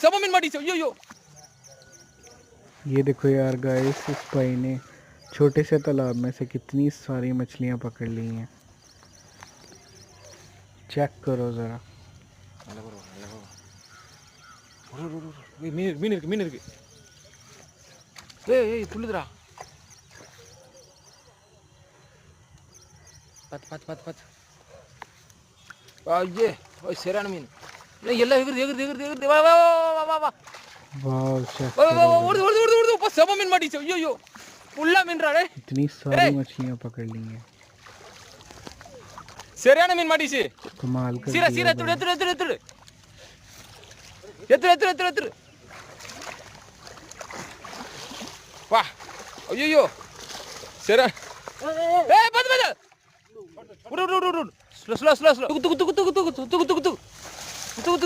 सब मीन माटी से यो ये देखो यार गाइस, इस भाई ने छोटे से तालाब में से कितनी सारी मछलियां पकड़ ली हैं। चेक करो ज़रा। மீன் இருக்கு ஏய் துள்ளுதுடா பாத்து ஐயே ஓய் சரியான மீன் இல்லை எல்லாம் எகிருது வா वाह चेक ஓடுது सब मीन மாட்டிச்சு ஐயோ ஃபுல்லா மீன்டா டேய் इतनी सारी मछलियां पकड़ ली हैं। சரியான மீன் மாட்டிச்சு कमाल कर சீரா दिया भाई। எத்துடு வா ஐயோ சரி ஏய் பாத்து விடு ஸ்லோ குத்து